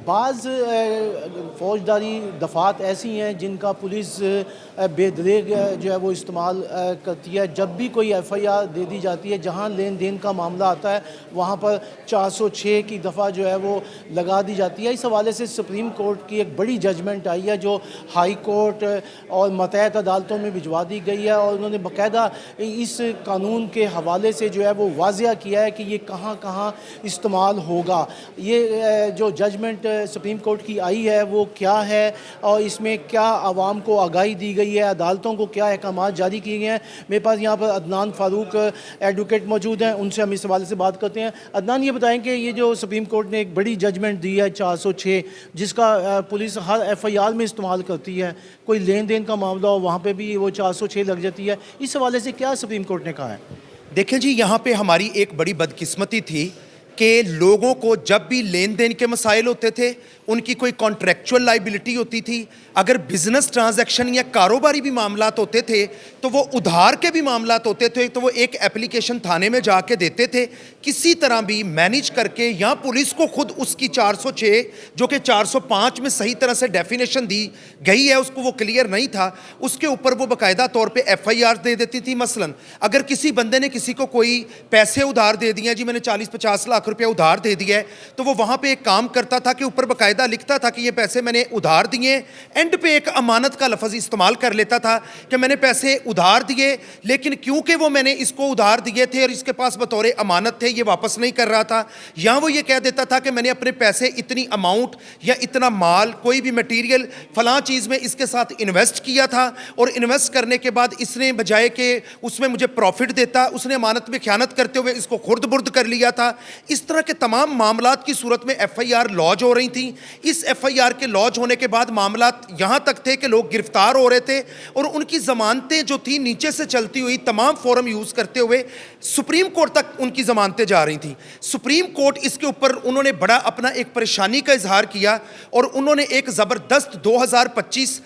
بعض فوجداری دفعات ایسی ہیں جن کا پولیس بے دریغ جو ہے وہ استعمال کرتی ہے. جب بھی کوئی ایف آئی آر دے دی جاتی ہے, جہاں لین دین کا معاملہ آتا ہے وہاں پر 406 کی دفعہ جو ہے وہ لگا دی جاتی ہے. اس حوالے سے سپریم کورٹ کی ایک بڑی ججمنٹ آئی ہے جو ہائی کورٹ اور ماتحت عدالتوں میں بھجوا دی گئی ہے, اور انہوں نے باقاعدہ اس قانون کے حوالے سے جو ہے وہ واضح کیا ہے کہ یہ کہاں کہاں استعمال ہوگا. یہ جو ججمنٹ سپریم کورٹ کی آئی ہے وہ کیا ہے, اور اس میں کیا عوام کو آگاہی دی گئی ہے, عدالتوں کو کیا احکامات جاری کیے گئے ہیں. میرے پاس یہاں پر عدنان فاروق ایڈوکیٹ موجود ہیں, ان سے ہم اس حوالے سے بات کرتے ہیں. عدنان, یہ بتائیں کہ یہ جو سپریم کورٹ نے ایک بڑی ججمنٹ دی ہے 406, جس کا پولیس ہر ایف آئی آر میں استعمال کرتی ہے, کوئی لین دین کا معاملہ ہو وہاں پہ بھی وہ 406 لگ جاتی ہے, اس حوالے سے کیا سپریم کورٹ نے کہا ہے؟ دیکھیں جی, یہاں پہ ہماری ایک بڑی بدقسمتی تھی کہ لوگوں کو جب بھی لین دین کے مسائل ہوتے تھے, ان کی کوئی کانٹریکچول لائبلٹی ہوتی تھی, اگر بزنس ٹرانزیکشن یا کاروباری بھی معاملات ہوتے تھے تو وہ ادھار کے بھی معاملات ہوتے تھے تو وہ ایک اپلیکیشن تھانے میں جا کے دیتے تھے, کسی طرح بھی مینیج کر کے, یا پولیس کو خود اس کی 406 جو کہ 405 میں صحیح طرح سے ڈیفینیشن دی گئی ہے اس کو وہ کلیئر نہیں تھا, اس کے اوپر وہ باقاعدہ طور پہ ایف آئی آر دے دیتی تھی. مثلا اگر کسی بندے نے کسی کو کوئی پیسے ادھار دے دیے, جی میں نے 40-50 لاکھ روپیہ ادھار دے دیا ہے, تو وہ وہاں پہ ایک کام کرتا تھا کہ اوپر باقاعدہ لکھتا تھا کہ یہ پیسے میں نے ادھار دیے, اینڈ پہ ایک امانت کا لفظ استعمال کر لیتا تھا کہ میں نے پیسے ادھار دیے, لیکن کیونکہ وہ میں نے اس کو ادھار دیے تھے اور اس کے پاس بطور امانت تھے, یہ واپس نہیں کر رہا تھا. یا وہ یہ کہہ دیتا تھا کہ میں نے اپنے پیسے اتنی اماؤنٹ یا اتنا مال, کوئی بھی مٹیریل فلاں چیز میں اس کے ساتھ انویسٹ کیا تھا, اور انویسٹ کرنے کے بعد اس نے بجائے کہ اس میں مجھے پروفٹ دیتا, اس نے امانت میں خیانت کرتے ہوئے اس کو خرد برد کر لیا تھا. اس طرح کے تمام معاملات کی صورت میں ایف آئی آر لانچ ہو رہی تھیں. اس ایف آئی آر کے لانچ ہونے کے بعد معاملات یہاں تک تھے کہ لوگ گرفتار ہو رہے تھے, اور ان کی ضمانتیں جو تھیں نیچے سے چلتی ہوئی تمام فورم یوز کرتے ہوئے سپریم کورٹ تک ان کی ضمانتیں جا رہی تھیں. سپریم کورٹ اس کے اوپر انہوں نے بڑا اپنا ایک پریشانی کا اظہار کیا, اور انہوں نے ایک زبردست 2025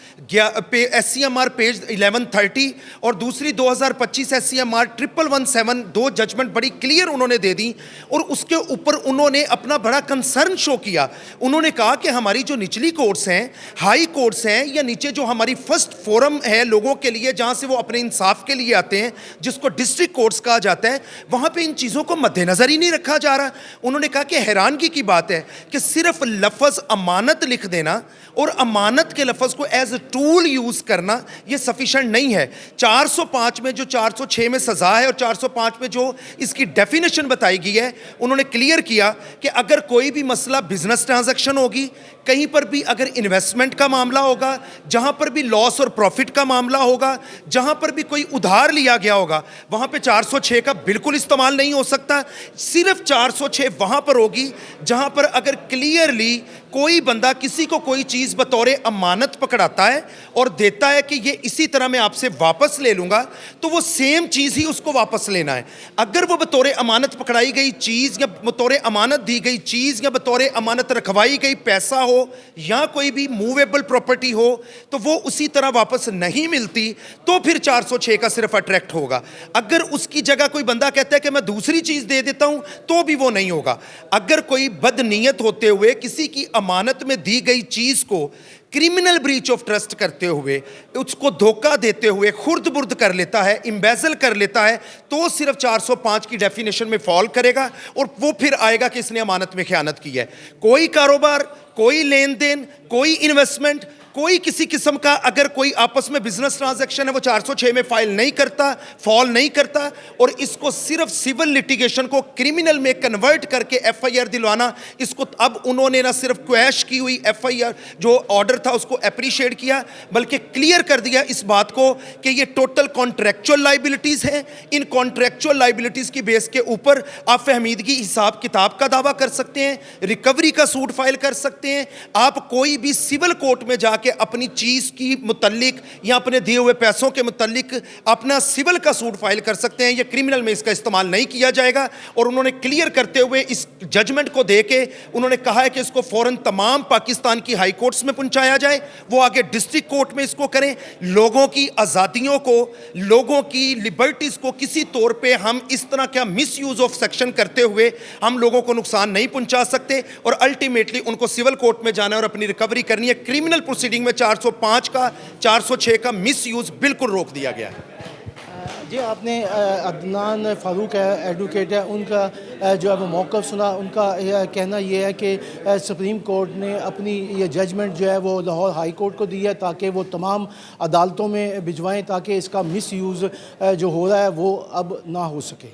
S C M R page 1130 اور دوسری 2025 ایس سی ایم آر 1117 دو ججمنٹ بڑی کلیئر انہوں نے دے دی, اور اس کے اوپر انہوں نے اپنا بڑا کنسرن شو کیا. انہوں نے کہا کہ ہماری جو نچلی کورٹس ہیں, ہائی کورٹس ہیں, یا نیچے جو ہماری فرسٹ فورم ہے لوگوں کے لیے جہاں سے وہ اپنے انصاف کے لیے آتے ہیں, جس کو ڈسٹرکٹ کورٹس کہا جاتا ہے, وہاں پہ ان چیزوں کو مد نظر ہی نہیں رکھا جا رہا. انہوں نے کہا کہ حیرانگی کی بات ہے کہ صرف لفظ امانت لکھ دینا اور امانت کے لفظ کو ایز اے ٹول یوز کرنا یہ سفیشنٹ نہیں ہے. 405 میں جو 406 میں سزا ہے اور 405 میں جو اس کی ڈیفینیشن بتائی گئی ہے, انہوں نے کلیئر کیا کہ اگر کوئی بھی مسئلہ بزنس ٹرانزیکشن ہوگی, کہیں پر بھی اگر انویسٹمنٹ کا معاملہ ہوگا, جہاں پر بھی لاس اور پروفٹ کا معاملہ ہوگا, جہاں پر بھی کوئی ادھار لیا گیا ہوگا, وہاں پہ 406 کا بالکل استعمال نہیں ہو سکتا. صرف 406 وہاں پر ہوگی جہاں پر اگر کلیئرلی کوئی بندہ کسی کو کوئی چیز بطور امانت پکڑاتا ہے اور دیتا ہے کہ یہ اسی طرح میں آپ سے واپس لے لوں گا, تو وہ سیم چیز ہی اس کو واپس لینا ہے. اگر وہ بطور امانت پکڑائی گئی چیز یا بطور امانت دی گئی چیز یا بطور امانت رکھوائی گئی پیسہ ہو یا کوئی بھی موویبل پراپرٹی ہو, تو وہ اسی طرح واپس نہیں ملتی, تو پھر 406 کا صرف اٹریکٹ ہوگا. اگر اس کی جگہ کوئی بندہ کہتا ہے کہ میں دوسری چیز دے دیتا ہوں, تو بھی وہ نہیں ہوگا. اگر کوئی بد نیت ہوتے ہوئے کسی کی امانت میں دی گئی چیز کو کرمنل بریچ آف ٹرسٹ کرتے ہوئے, اس کو دھوکہ دیتے ہوئے خرد برد کر لیتا ہے, امبیزل کر لیتا ہے, تو صرف 405 کی ڈیفینیشن میں فال کرے گا, اور وہ پھر آئے گا کہ اس نے امانت میں خیانت کی ہے. کوئی کاروبار, کوئی لین دین, کوئی انویسٹمنٹ, کوئی کسی قسم کا اگر کوئی آپس میں بزنس ٹرانزیکشن ہے, وہ 406 میں فائل نہیں کرتا, فال نہیں کرتا, اور اس کو صرف سول لٹیگیشن کو کرمنل میں کنورٹ کر کے ایف آئی آر دلوانا. اس کو اب انہوں نے نہ صرف کویش کی ہوئی ایف آئی آر جو آرڈر تھا اس کو اپریشیٹ کیا, بلکہ کلیئر کر دیا اس بات کو کہ یہ ٹوٹل کانٹریکچول لائبلٹیز ہیں. ان کانٹریکچول لائبلٹیز کی بیس کے اوپر آپ فہمیدگی حساب کتاب کا دعویٰ کر سکتے ہیں, ریکوری کا سوٹ فائل کر سکتے ہیں, آپ کوئی بھی سول کورٹ میں جا کے کہ اپنی چیز کی متعلق یا اپنے دیے ہوئے پیسوں کے متعلق اپنا سول کا سوٹ فائل کر سکتے ہیں، یہ کرمنل میں اس کا استعمال نہیں کیا جائے گا. اور انہوں نے کلیئر کرتے ہوئے اس ججمنٹ کو دے کے انہوں نے کہا ہے کہ اس کو فوراً تمام پاکستان کی ہائی کورٹس میں پہنچایا جائے، وہ آگے ڈسٹرکٹ کورٹ میں اس کو کریں. لوگوں کی آزادیوں کو، لوگوں کی لبرٹیز کو کسی طور پہ ہم اس طرح کا مس یوز آف سیکشن کرتے ہوئے ہم لوگوں کو نقصان نہیں پہنچا سکتے، اور الٹیمیٹلی ان کو سول کورٹ میں جانا ہے اور اپنی ریکوری کرنی ہے. کرمنل پروسیڈنگ میں 405 کا 406 کا مس یوز بالکل روک دیا گیا ہے. جی آپ نے عدنان فاروق ایڈوکیٹ ہے، ان کا جو ہے وہ موقف سنا. ان کا کہنا یہ ہے کہ سپریم کورٹ نے اپنی یہ ججمنٹ جو ہے وہ لاہور ہائی کورٹ کو دی ہے تاکہ وہ تمام عدالتوں میں بھجوائیں، تاکہ اس کا مس یوز جو ہو رہا ہے وہ اب نہ ہو سکے.